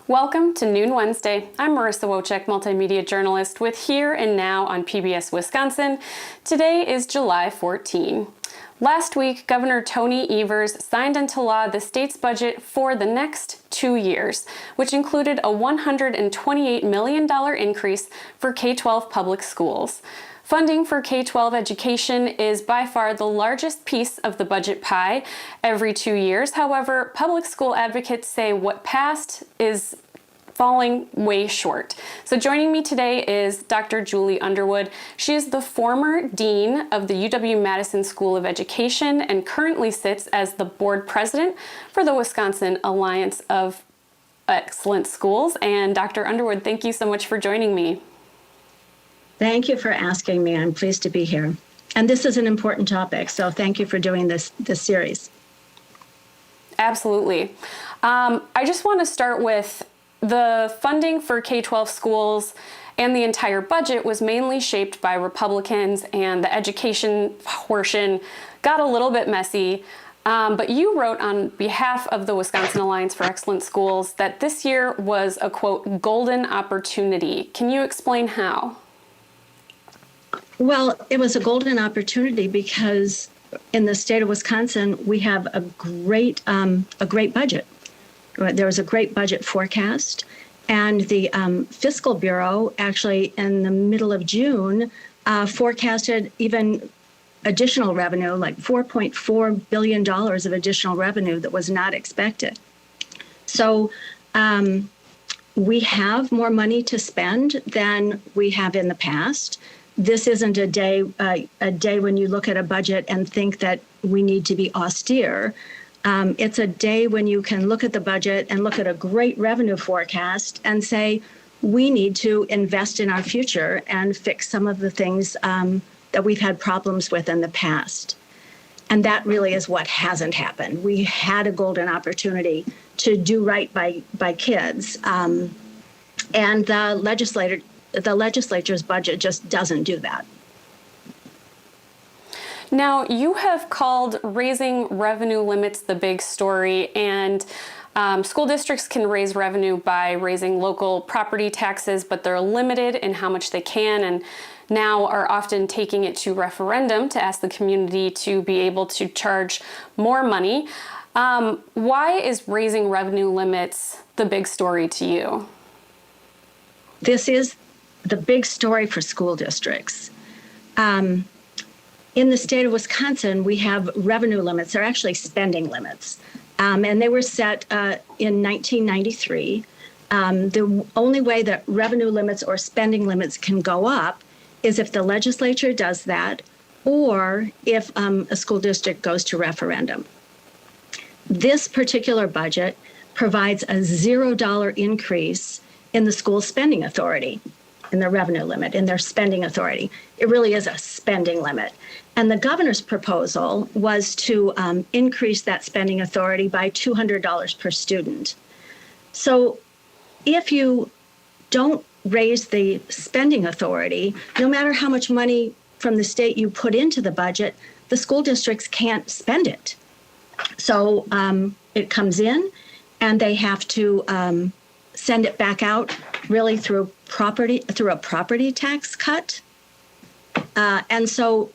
Welcome to Noon Wednesday. I'm Marissa Wojcik, multimedia journalist with Here and Now on PBS Wisconsin. Today is July 14. Last week, Governor Tony Evers signed into law the state's budget for the next 2 years, which included a $128 million increase for K-12 public schools. Funding for K-12 education is by far the largest piece of the budget pie every 2 years. However, public school advocates say what passed is falling way short. So joining me today is Dr. Julie Underwood. She is the former dean of the UW-Madison School of Education and currently sits as the board president for the Wisconsin Alliance of Excellent Schools. And Dr. Underwood, thank you so much for joining me. Thank you for asking me. I'm pleased to be here. And this is an important topic, so thank you for doing this series. Absolutely. I just want to start with the funding for K-12 schools and the entire budget was mainly shaped by Republicans, and the education portion got a little bit messy. But you wrote on behalf of the Wisconsin Alliance for Excellent Schools that this year was a, quote, golden opportunity. Can you explain how? Well, it was a golden opportunity because in the state of Wisconsin, we have a great budget. There was a great budget forecast, and the Fiscal Bureau actually in the middle of June forecasted even additional revenue, like $4.4 billion of additional revenue that was not expected. So we have more money to spend than we have in the past. This isn't a day when you look at a budget and think that we need to be austere. It's a day when you can look at the budget and look at a great revenue forecast and say, we need to invest in our future and fix some of the things that we've had problems with in the past. And that really is what hasn't happened. We had a golden opportunity to do right by kids. And the legislature's budget just doesn't do that. Now, you have called raising revenue limits the big story, and school districts can raise revenue by raising local property taxes, but they're limited in how much they can, and now are often taking it to referendum to ask the community to be able to charge more money. Why is raising revenue limits the big story to you? This is the big story for school districts. In the state of Wisconsin, we have revenue limits. They're actually spending limits. And they were set in 1993. The only way that revenue limits or spending limits can go up is if the legislature does that or if a school district goes to referendum. This particular budget provides a $0 increase in the school spending authority, in their revenue limit, in their spending authority. It really is a spending limit. And the governor's proposal was to increase that spending authority by $200 per student. So if you don't raise the spending authority, no matter how much money from the state you put into the budget, the school districts can't spend it. So it comes in and they have to send it back out really through a property tax cut. And so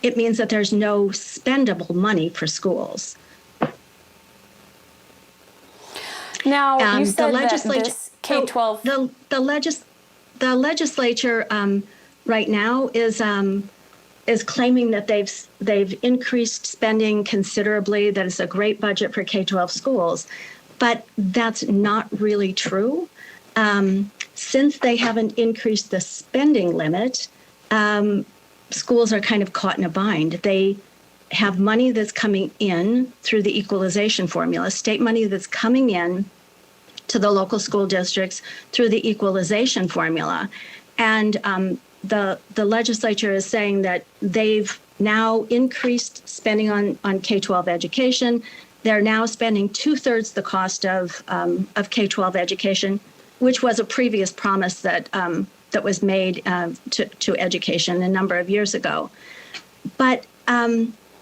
it means that there's no spendable money for schools. Now, you said that this K-12... The legislature right now is claiming that they've increased spending considerably, that it's a great budget for K-12 schools, but that's not really true. Since they haven't increased the spending limit, schools are kind of caught in a bind. They have money that's coming in through the equalization formula, state money that's coming in to the local school districts through the equalization formula. And the legislature is saying that they've now increased spending on K-12 education. They're now spending 2/3 the cost of K-12 education, which was a previous promise that was made to education a number of years ago. But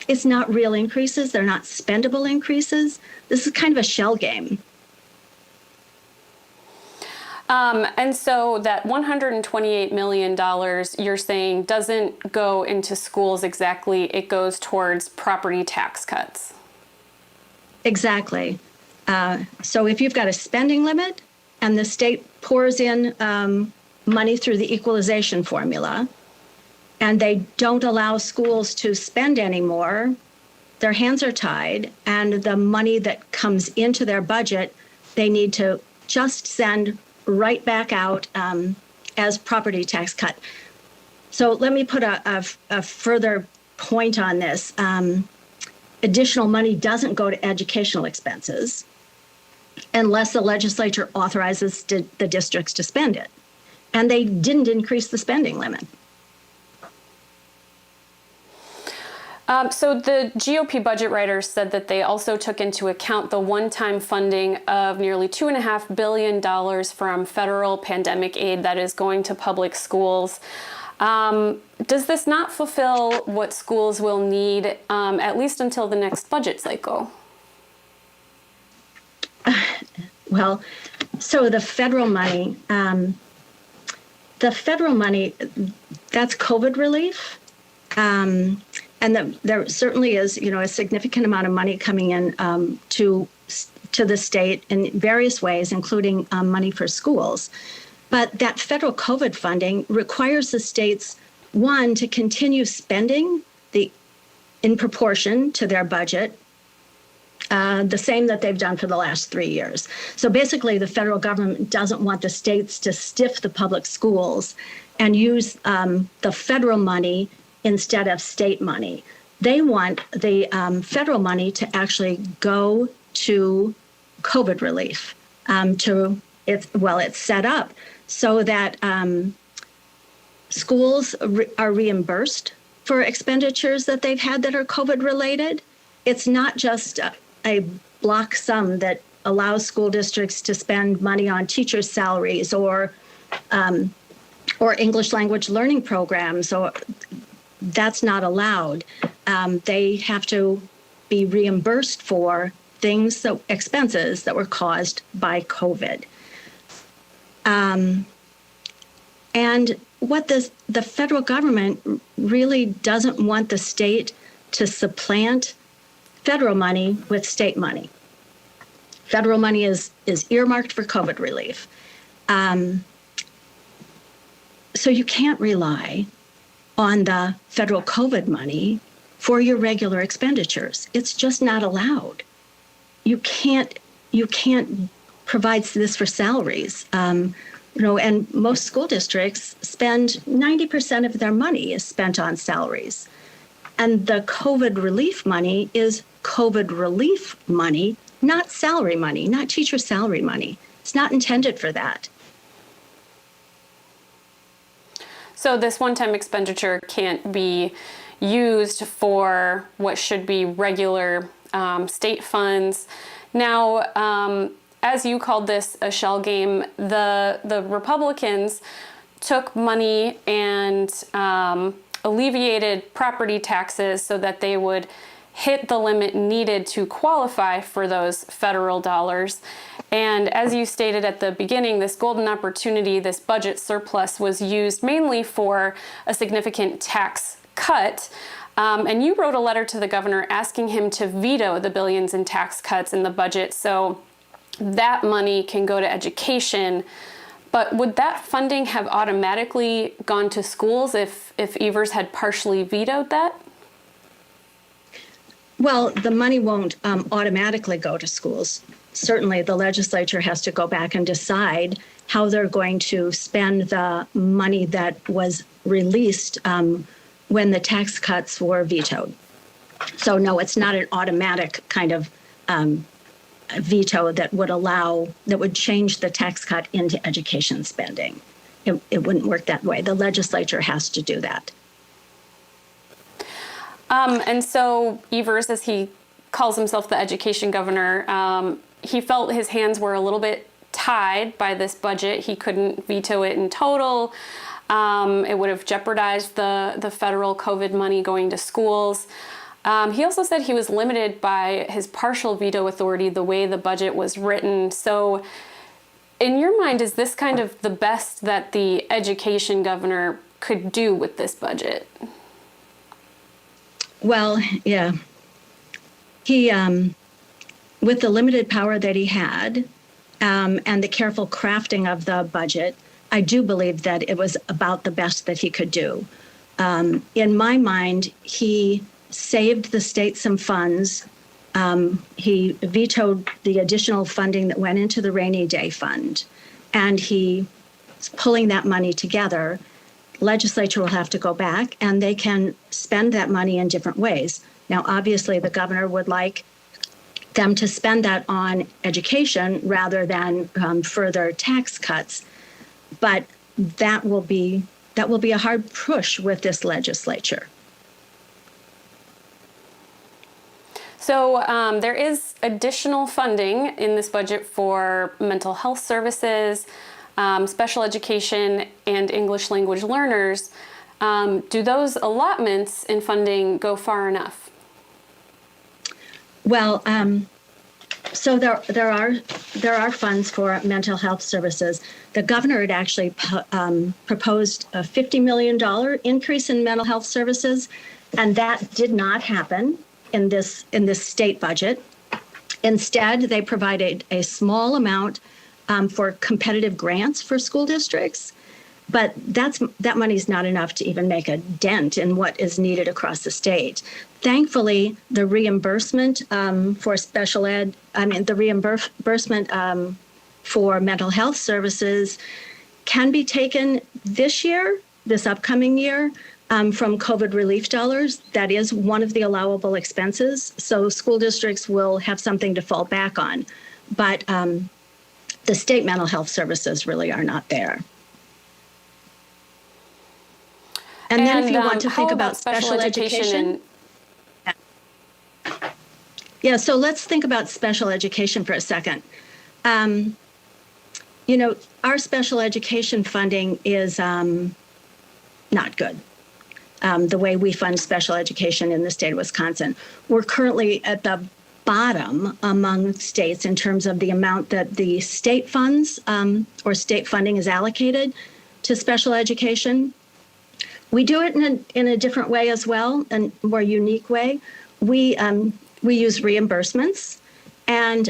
it's not real increases. They're not spendable increases. This is kind of a shell game. And so that $128 million you're saying doesn't go into schools exactly, it goes towards property tax cuts. Exactly. So if you've got a spending limit and the state pours in money through the equalization formula, and they don't allow schools to spend anymore, their hands are tied, and the money that comes into their budget, they need to just send right back out as property tax cut. So let me put a further point on this. Additional money doesn't go to educational expenses unless the legislature authorizes the districts to spend it. And they didn't increase the spending limit. So the GOP budget writers said that they also took into account the one-time funding of nearly $2.5 billion from federal pandemic aid that is going to public schools. Does this not fulfill what schools will need, at least until the next budget cycle? Well, so the federal money, that's COVID relief. And there certainly is, a significant amount of money coming in to the state in various ways, including money for schools. But that federal COVID funding requires the states, one, to continue spending in proportion to their budget, the same that they've done for the last 3 years. So basically, the federal government doesn't want the states to stiff the public schools and use the federal money instead of state money. They want the federal money to actually go to COVID relief. It's set up so that schools are reimbursed for expenditures that they've had that are COVID related. It's not just a block sum that allows school districts to spend money on teachers' salaries or English language learning programs. That's not allowed. They have to be reimbursed for expenses that were caused by COVID. And what the federal government really doesn't want the state to supplant federal money with state money. Federal money is earmarked for COVID relief. So you can't rely on the federal COVID money for your regular expenditures. It's just not allowed. You can't provide this for salaries. And most school districts spend 90% of their money is spent on salaries. And the COVID relief money is COVID relief money, not salary money, not teacher salary money. It's not intended for that. So this one-time expenditure can't be used for what should be regular state funds. Now, as you called this a shell game, the Republicans took money and alleviated property taxes so that they would hit the limit needed to qualify for those federal dollars. And as you stated at the beginning, this golden opportunity, this budget surplus, was used mainly for a significant tax cut. And you wrote a letter to the governor asking him to veto the billions in tax cuts in the budget so that money can go to education. But would that funding have automatically gone to schools if Evers had partially vetoed that? Well, the money won't automatically go to schools. Certainly, the legislature has to go back and decide how they're going to spend the money that was released when the tax cuts were vetoed. So, no, it's not an automatic kind of veto that would change the tax cut into education spending. It wouldn't work that way. The legislature has to do that. And so Evers, as he calls himself the education governor, he felt his hands were a little bit tied by this budget. He couldn't veto it in total. It would have jeopardized the federal COVID money going to schools. He also said he was limited by his partial veto authority, the way the budget was written. So in your mind, is this kind of the best that the education governor could do with this budget? Well, yeah. He, with the limited power that he had and the careful crafting of the budget, I do believe that it was about the best that he could do. In my mind, he saved the state some funds. He vetoed the additional funding that went into the rainy day fund, and he's pulling that money together. Legislature will have to go back and they can spend that money in different ways. Now, obviously, the governor would like them to spend that on education rather than further tax cuts, but that will be a hard push with this legislature. So there is additional funding in this budget for mental health services, special education, and English language learners. Do those allotments in funding go far enough? Well, so there are funds for mental health services. The governor had actually proposed a $50 million increase in mental health services, and that did not happen in this state budget. Instead, they provided a small amount for competitive grants for school districts, but that money's not enough to even make a dent in what is needed across the state. Thankfully, the reimbursement for special ed, the reimbursement for mental health services can be taken this upcoming year, from COVID relief dollars. That is one of the allowable expenses. So school districts will have something to fall back on. But the state mental health services really are not there. And then if you want to think about special education. Yeah, so let's think about special education for a second. Our special education funding is not good. The way we fund special education in the state of Wisconsin. We're currently at the bottom among states in terms of the amount that the state funds or state funding is allocated to special education. We do it in a different way as well, a more unique way. We use reimbursements, and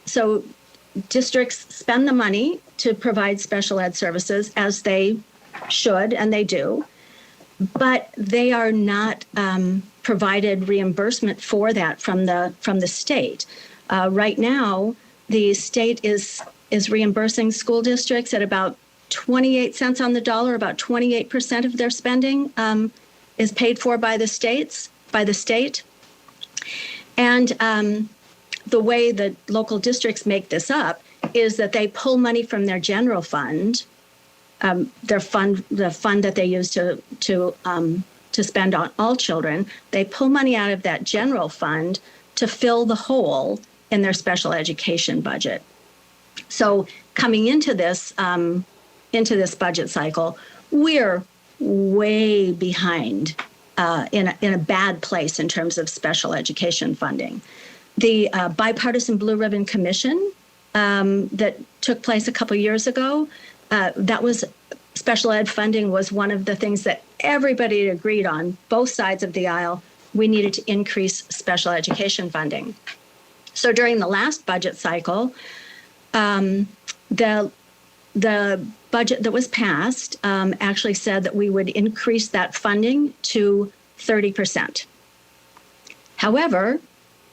so districts spend the money to provide special ed services as they should, and they do, but they are not provided reimbursement for that from the state. Right now, the state is reimbursing school districts at about 28 cents on the dollar. About 28% of their spending is paid for by the state. And the way that local districts make this up is that they pull money from their general fund, the fund that they use to spend on all children. They pull money out of that general fund to fill the hole in their special education budget. So coming into this budget cycle, we're way behind in a bad place in terms of special education funding. The bipartisan Blue Ribbon Commission that took place a couple years ago, that was special ed funding was one of the things that everybody agreed on, both sides of the aisle. We needed to increase special education funding. So during the last budget cycle, the budget that was passed actually said that we would increase that funding to 30%. However,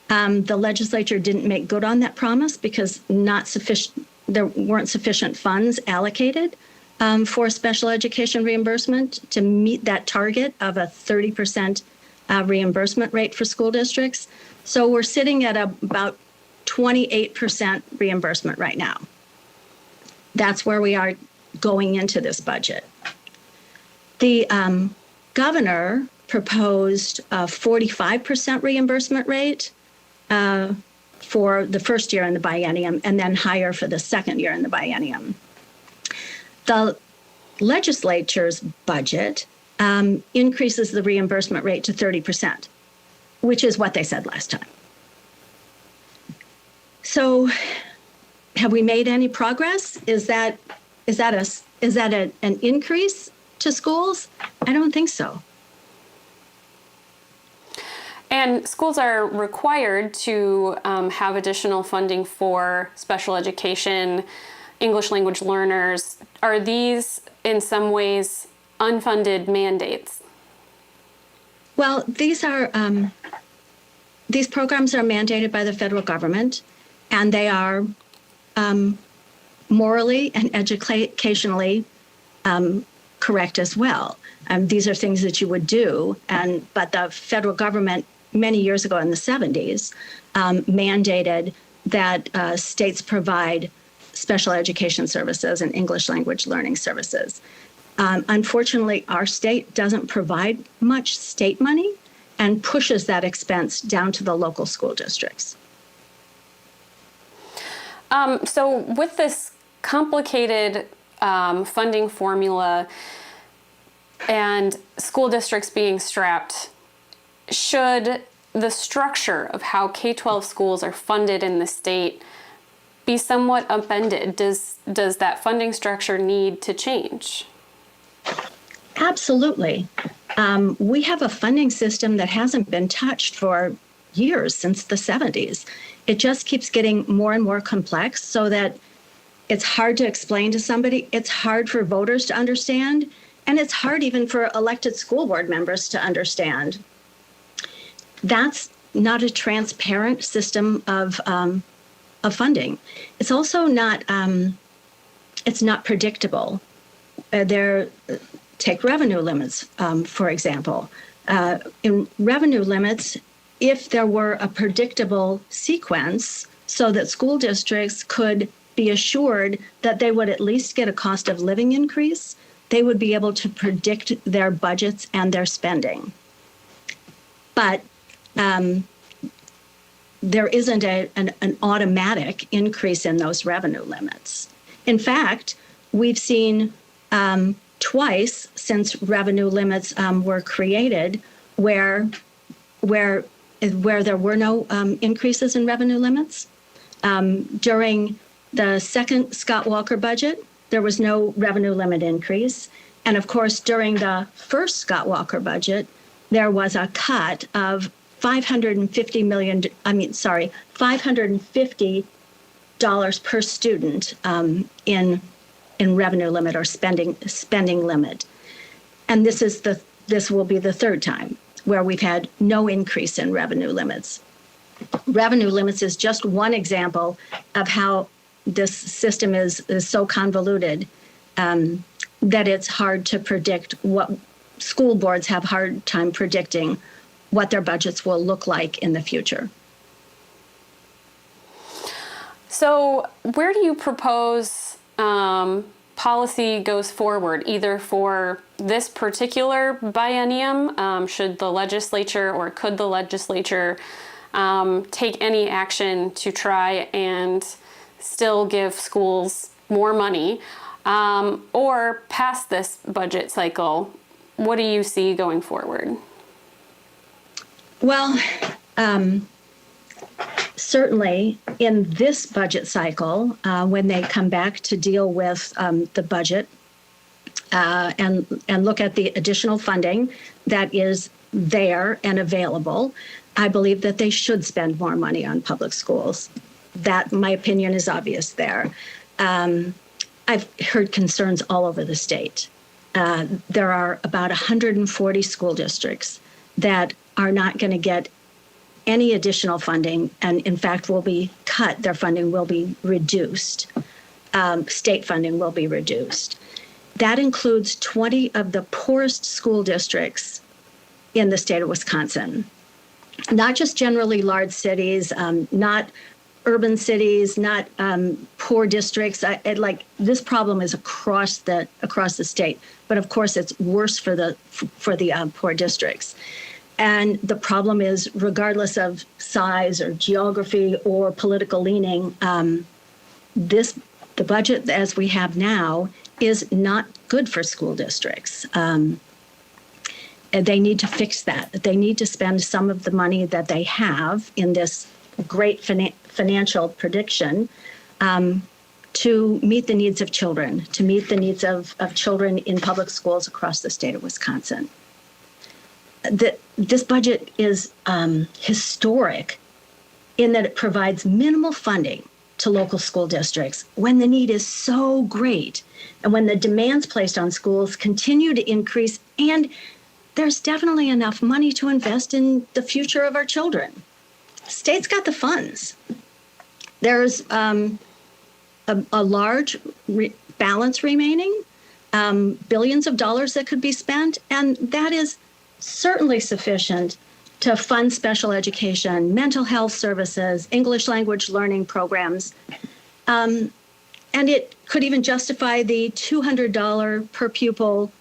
the legislature didn't make good on that promise because there weren't sufficient funds allocated for special education reimbursement to meet that target of a 30% reimbursement rate for school districts. So we're sitting at about 28% reimbursement right now. That's where we are going into this budget. The governor proposed a 45% reimbursement rate for the first year in the biennium, and then higher for the second year in the biennium. The legislature's budget increases the reimbursement rate to 30%, which is what they said last time. So have we made any progress? Is that an increase to schools? I don't think so. And schools are required to have additional funding for special education, English language learners. Are these in some ways unfunded mandates? Well, these programs are mandated by the federal government, and they are morally and educationally correct as well. These are things that you would do, but the federal government many years ago in the 70s mandated that states provide special education services and English language learning services. Unfortunately, our state doesn't provide much state money and pushes that expense down to the local school districts. So with this complicated funding formula and school districts being strapped, should the structure of how K-12 schools are funded in the state be somewhat upended? Does that funding structure need to change? Absolutely. We have a funding system that hasn't been touched for years, since the 70s. It just keeps getting more and more complex so that it's hard to explain to somebody. It's hard for voters to understand, and it's hard even for elected school board members to understand. That's not a transparent system of funding. It's also not. It's not predictable. Take revenue limits, for example. In revenue limits, if there were a predictable sequence so that school districts could be assured that they would at least get a cost of living increase, they would be able to predict their budgets and their spending. But there isn't an automatic increase in those revenue limits. In fact, we've seen twice since revenue limits were created where there were no increases in revenue limits. During the second Scott Walker budget, there was no revenue limit increase. And of course, during the first Scott Walker budget, there was a cut of $550 per student in revenue limit or spending limit. And this will be the third time where we've had no increase in revenue limits. Revenue limits is just one example of how this system is so convoluted that it's hard to predict. What school boards have a hard time predicting what their budgets will look like in the future. So where do you propose policy goes forward, either for this particular biennium? Should the legislature or could the legislature take any action to try and still give schools more money? Or past this budget cycle, what do you see going forward? Well, certainly in this budget cycle, when they come back to deal with the budget and look at the additional funding that is there and available, I believe that they should spend more money on public schools. That, my opinion, is obvious there. I've heard concerns all over the state. There are about 140 school districts that are not going to get any additional funding, and in fact will be cut. Their funding will be reduced. State funding will be reduced. That includes 20 of the poorest school districts in the state of Wisconsin. Not just generally large cities, not urban cities, not poor districts. This problem is across the state, but of course it's worse for the poor districts. And the problem is, regardless of size or geography or political leaning, the budget as we have now is not good for school districts. And they need to fix that. They need to spend some of the money that they have in this great financial prediction to meet the needs of children, to meet the needs of children in public schools across the state of Wisconsin. This budget is historic in that it provides minimal funding to local school districts when the need is so great and when the demands placed on schools continue to increase, and there's definitely enough money to invest in the future of our children. State's got the funds. There's a large balance remaining, billions of dollars that could be spent, and that is certainly sufficient to fund special education, mental health services, English language learning programs. And it could even justify the $200 per pupil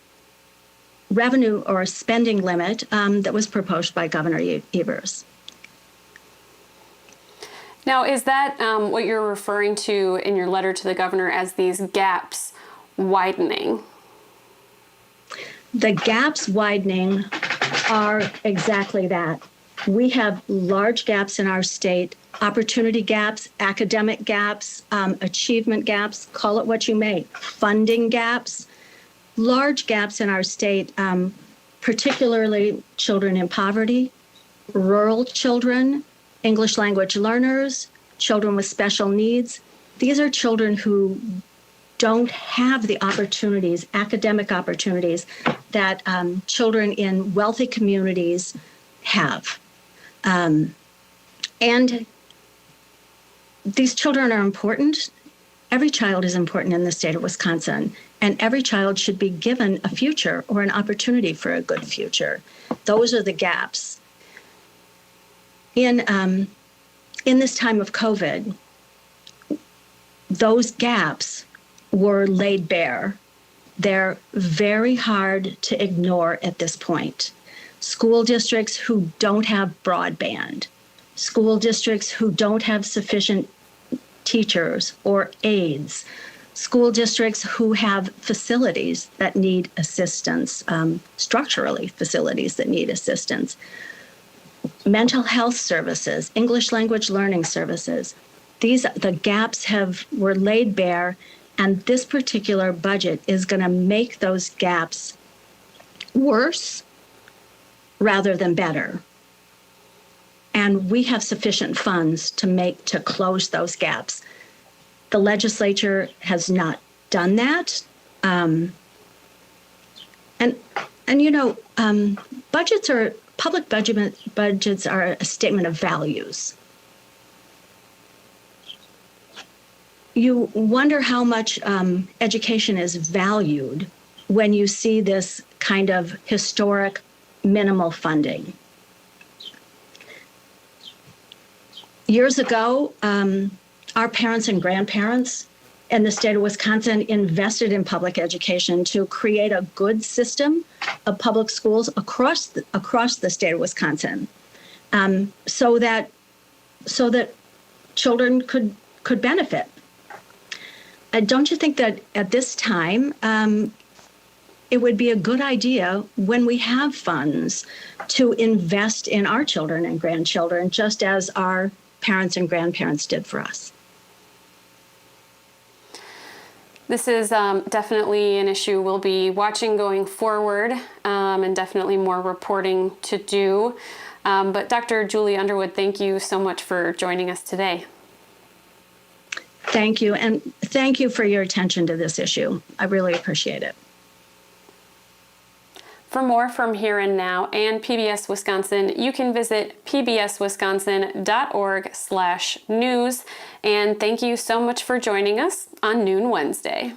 revenue or spending limit that was proposed by Governor Evers. Now, is that what you're referring to in your letter to the governor as these gaps widening? The gaps widening are exactly that. We have large gaps in our state, opportunity gaps, academic gaps, achievement gaps, call it what you may, funding gaps, large gaps in our state, particularly children in poverty, rural children, English language learners, children with special needs. These are children who don't have the opportunities, academic opportunities, that children in wealthy communities have. And these children are important. Every child is important in the state of Wisconsin, and every child should be given a future or an opportunity for a good future. Those are the gaps. In this time of COVID, those gaps were laid bare. They're very hard to ignore at this point. School districts who don't have broadband, school districts who don't have sufficient teachers or aides, school districts who have facilities that need assistance, structurally facilities that need assistance, mental health services, English language learning services. The gaps were laid bare, and this particular budget is going to make those gaps worse rather than better. And we have sufficient funds to close those gaps. The legislature has not done that. Public budgets are a statement of values. You wonder how much education is valued when you see this kind of historic minimal funding. Years ago, our parents and grandparents in the state of Wisconsin invested in public education to create a good system of public schools across the state of Wisconsin, so that children could benefit. Don't you think that at this time, it would be a good idea when we have funds to invest in our children and grandchildren, just as our parents and grandparents did for us? This is definitely an issue we'll be watching going forward, and definitely more reporting to do. But Dr. Julie Underwood, thank you so much for joining us today. Thank you, and thank you for your attention to this issue. I really appreciate it. For more from Here and Now and PBS Wisconsin, you can visit pbswisconsin.org/news. And thank you so much for joining us on Noon Wednesday.